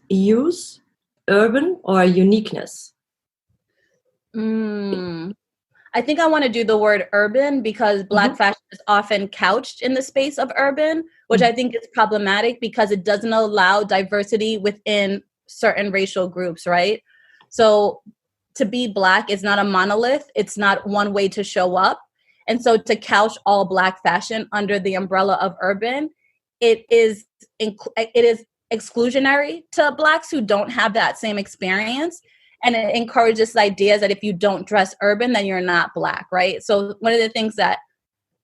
use, urban, or uniqueness? I think I want to do the word urban because Black fashion is often couched in the space of urban, which I think is problematic because it doesn't allow diversity within certain racial groups, right? So to be Black is not a monolith. It's not one way to show up. And so to couch all Black fashion under the umbrella of urban, it is exclusionary to Blacks who don't have that same experience. And it encourages ideas that if you don't dress urban, then you're not Black, right? So one of the things that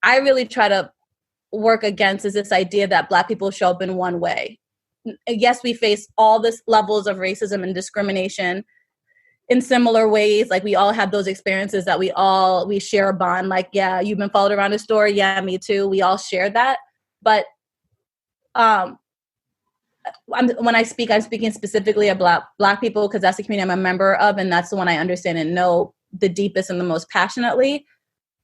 I really try to work against is this idea that Black people show up in one way. Yes, we face all this levels of racism and discrimination in similar ways. Like we all have those experiences that we share a bond. Like, yeah, you've been followed around a store. Yeah, me too. We all share that. But when I speak, I'm speaking specifically about Black people because that's the community I'm a member of, and that's the one I understand and know the deepest and the most passionately.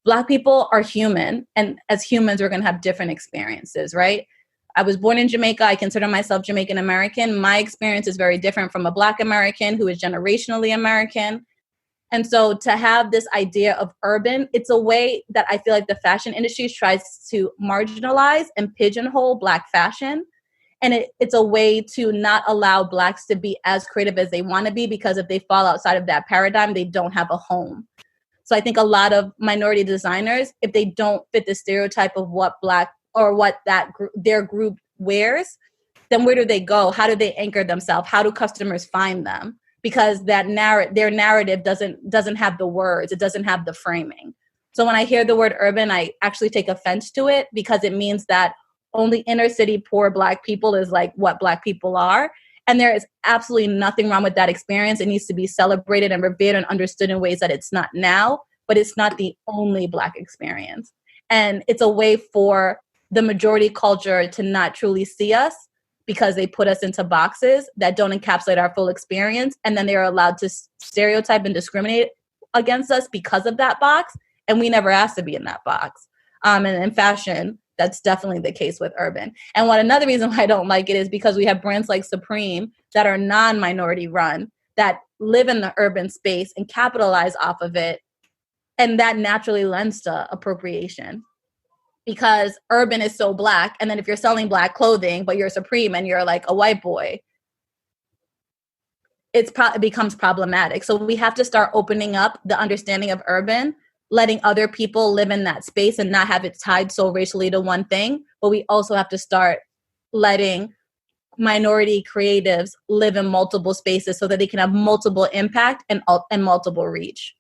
Black people are human, and as humans, we're going to have different experiences, right? I was born in Jamaica. I consider myself Jamaican American. My experience is very different from a Black American who is generationally American. And so to have this idea of urban, it's a way that I feel like the fashion industry tries to marginalize and pigeonhole Black fashion. And it's a way to not allow Blacks to be as creative as they want to be, because if they fall outside of that paradigm, they don't have a home. So I think a lot of minority designers, if they don't fit the stereotype of what Black or what their group wears, then where do they go? How do they anchor themselves? How do customers find them? Because their narrative doesn't have the words. It doesn't have the framing. So when I hear the word urban, I actually take offense to it because it means that only inner city poor Black people is like what Black people are. And there is absolutely nothing wrong with that experience. It needs to be celebrated and revered and understood in ways that it's not now, but it's not the only Black experience. And it's a way for the majority culture to not truly see us because they put us into boxes that don't encapsulate our full experience. And then they're allowed to stereotype and discriminate against us because of that box. And we never asked to be in that box. And in fashion, that's definitely the case with urban. And another reason why I don't like it is because we have brands like Supreme that are non-minority run, that live in the urban space and capitalize off of it. And that naturally lends to appropriation because urban is so Black. And then if you're selling Black clothing, but you're Supreme and you're like a white boy, it becomes problematic. So we have to start opening up the understanding of urban, letting other people live in that space and not have it tied so racially to one thing. But we also have to start letting minority creatives live in multiple spaces so that they can have multiple impact and multiple reach.